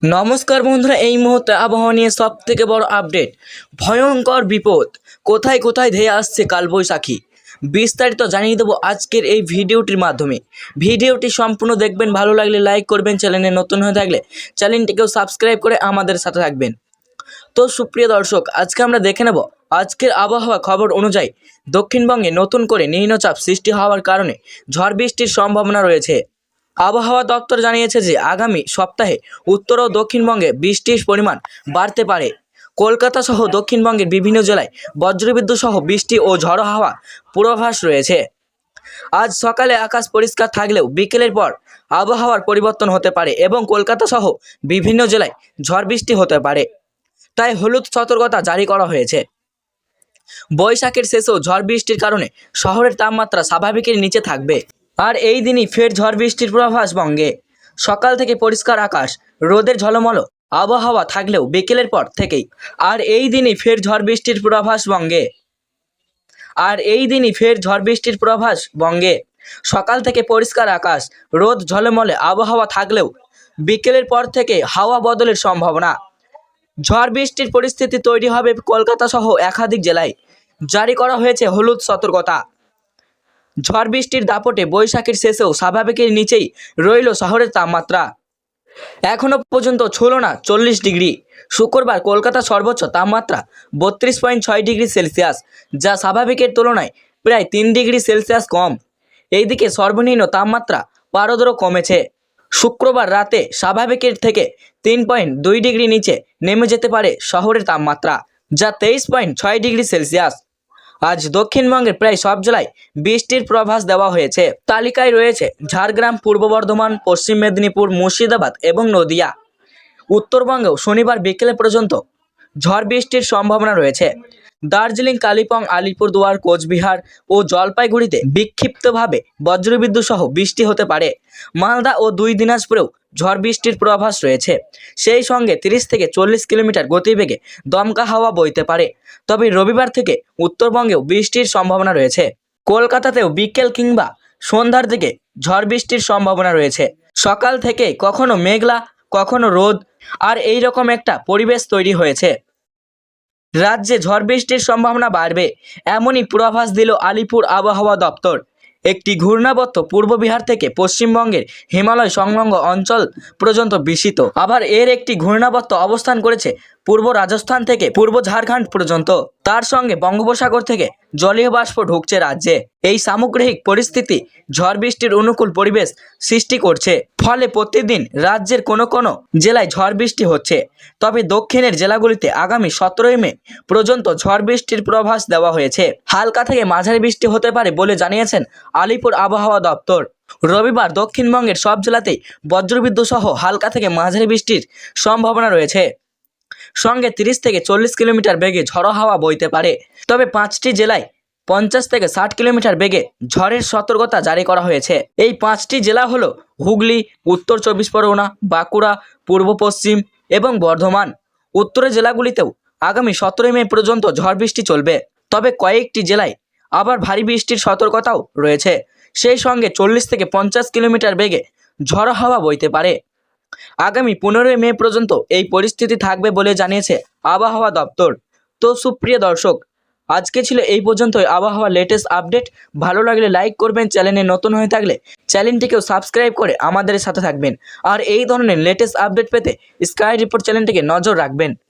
নমস্কার বন্ধুরা, এই মুহূর্তে আবহাওয়া নিয়ে সব থেকে বড় আপডেট। ভয়ঙ্কর বিপদ, কোথায় কোথায় ধেয়ে আসছে কালবৈশাখী। বিস্তারিত জানিয়ে দেবো আজকের এই ভিডিওটির মাধ্যমে। ভিডিওটি সম্পূর্ণ দেখবেন, ভালো লাগলে লাইক করবেন, চ্যানেলে নতুন হয়ে থাকলে চ্যানেলটিকেও সাবস্ক্রাইব করে আমাদের সাথে থাকবেন। তো সুপ্রিয় দর্শক, আজকে আমরা দেখে নেব আজকের আবহাওয়া খবর অনুযায়ী দক্ষিণবঙ্গে নতুন করে নিম্নচাপ সৃষ্টি হওয়ার কারণে ঝড় বৃষ্টির সম্ভাবনা রয়েছে। আবহাওয়া দপ্তর জানিয়েছে যে আগামী সপ্তাহে উত্তর ও দক্ষিণবঙ্গে বৃষ্টির পরিমাণ বাড়তে পারে। কলকাতা সহ দক্ষিণবঙ্গের বিভিন্ন জেলায় বজ্রবিদ্যুৎ সহ বৃষ্টি ও ঝড়ো হাওয়া পূর্বাভাস রয়েছে। আজ সকালে আকাশ পরিষ্কার থাকলেও বিকেলের পর আবহাওয়ার পরিবর্তন হতে পারে এবং কলকাতা সহ বিভিন্ন জেলায় ঝড় বৃষ্টি হতে পারে, তাই হলুদ সতর্কতা জারি করা হয়েছে। বৈশাখের শেষেও ঝড় বৃষ্টির কারণে শহরের তাপমাত্রা স্বাভাবিকের নিচে থাকবে। আর এই দিনই ফের ঝড় বৃষ্টির পূর্বাভাস বঙ্গে। সকাল থেকে পরিষ্কার আকাশ, রোদের ঝলমলো আবহাওয়া থাকলেও বিকেলের পর থেকেই আর এই দিনই ফের ঝড় বৃষ্টির পূর্বাভাস বঙ্গে। সকাল থেকে পরিষ্কার আকাশ, রোদ ঝলমলে আবহাওয়া থাকলেও বিকেলের পর থেকে হাওয়া বদলের সম্ভাবনা। ঝড় বৃষ্টির পরিস্থিতি তৈরি হবে কলকাতা সহ একাধিক জেলায়। জারি করা হয়েছে হলুদ সতর্কতা। ঝড় বৃষ্টির দাপটে বৈশাখের শেষেও স্বাভাবিকের নিচেই রইল শহরের তাপমাত্রা। এখনও পর্যন্ত ছুঁল না 40 ডিগ্রি। শুক্রবার কলকাতা সর্বোচ্চ তাপমাত্রা 32.6 ডিগ্রি সেলসিয়াস, যা স্বাভাবিকের তুলনায় প্রায় 3 ডিগ্রি সেলসিয়াস কম। এইদিকে সর্বনিম্ন তাপমাত্রা পারদরও কমেছে। শুক্রবার রাতে স্বাভাবিকের থেকে 3.2 ডিগ্রি নিচে নেমে যেতে পারে শহরের তাপমাত্রা, যা 23.6 ডিগ্রি সেলসিয়াস। আজ দক্ষিণবঙ্গের প্রায় সব জেলায় বৃষ্টির পূর্বাভাস দেওয়া হয়েছে। তালিকায় রয়েছে ঝাড়গ্রাম, পূর্ব বর্ধমান, পশ্চিম মেদিনীপুর, মুর্শিদাবাদ এবং নদিয়া। উত্তরবঙ্গেও শনিবার বিকেলে পর্যন্ত ঝড় বৃষ্টির সম্ভাবনা রয়েছে। দার্জিলিং, কালিম্পং, আলিপুরদুয়ার, কোচবিহার ও জলপাইগুড়িতে বিক্ষিপ্তভাবে বজ্রবিদ্যুৎ সহ বৃষ্টি হতে পারে। মালদা ও 2 দিনাজপুরেও ঝড় বৃষ্টির পূর্বাভাস রয়েছে। সেই সঙ্গে 30 থেকে 40 কিলোমিটার গতিবেগে দমকা হাওয়া বইতে পারে। তবে রবিবার থেকে উত্তরবঙ্গেও বৃষ্টির সম্ভাবনা রয়েছে। কলকাতাতেও বিকেল কিংবা সন্ধ্যার দিকে ঝড় বৃষ্টির সম্ভাবনা রয়েছে। সকাল থেকে কখনো মেঘলা, কখনো রোদ, আর এই রকম একটা পরিবেশ তৈরি হয়েছে। রাজ্যে ঝড় বৃষ্টির সম্ভাবনা বাড়বে, এমনই পূর্বাভাস দিল আলিপুর আবহাওয়া দপ্তর। একটি ঘূর্ণাবর্ত পূর্ব বিহার থেকে পশ্চিমবঙ্গের হিমালয় সংলগ্ন অঞ্চল পর্যন্ত বিস্তৃত। আবার এর একটি ঘূর্ণাবর্ত অবস্থান করেছে পূর্ব রাজস্থান থেকে পূর্ব ঝাড়খণ্ড পর্যন্ত। তার সঙ্গে বঙ্গোপসাগর থেকে জলীয় বাষ্প ঢুকছে রাজ্যে। এই সামগ্রিক পরিস্থিতি ঝড় বৃষ্টির অনুকূল পরিবেশ সৃষ্টি করছে। ফলে প্রতিদিন রাজ্যের কোনো কোনো জেলায় ঝড় বৃষ্টি হচ্ছে। তবে দক্ষিণের জেলাগুলিতে আগামী 17 মে পর্যন্ত ঝড় বৃষ্টির পূর্বাভাস দেওয়া হয়েছে। হালকা থেকে মাঝারি বৃষ্টি হতে পারে বলে জানিয়েছেন আলিপুর আবহাওয়া দপ্তর। রবিবার দক্ষিণবঙ্গের সব জেলাতেই বজ্রবিদ্যুৎ সহ হালকা থেকে মাঝারি বৃষ্টির সম্ভাবনা রয়েছে। সঙ্গে 30 থেকে 40 কিলোমিটার বেগে ঝড়ো হাওয়া বইতে পারে। তবে 5টি জেলায় 50 থেকে 60 কিলোমিটার বেগে ঝড়ের সতর্কতা জারি করা হয়েছে। এই 5টি জেলা হলো হুগলি, উত্তর 24 পরগনা, বাঁকুড়া, পূর্ব পশ্চিম এবং বর্ধমান। উত্তরের জেলাগুলিতেও আগামী 17 মে পর্যন্ত ঝড় বৃষ্টি চলবে। তবে কয়েকটি জেলায় আবার ভারী বৃষ্টির সতর্কতাও রয়েছে। সেই সঙ্গে 40 থেকে 50 কিলোমিটার বেগে ঝড়ো হাওয়া বইতে পারে। আগামী 15 মে পর্যন্ত এই পরিস্থিতি থাকবে বলে জানিয়েছে আবহাওয়া দপ্তর। তো সুপ্রিয় দর্শক, আজকে ছিল এই পর্যন্তই আবহাওয়ার লেটেস্ট আপডেট। ভালো লাগলে লাইক করবেন, চ্যানেলে নতুন হয়ে থাকলে চ্যানেলটিকেও সাবস্ক্রাইব করে আমাদের সাথে থাকবেন। আর এই ধরনের লেটেস্ট আপডেট পেতে স্কাই রিপোর্ট চ্যানেলটিকে নজর রাখবেন।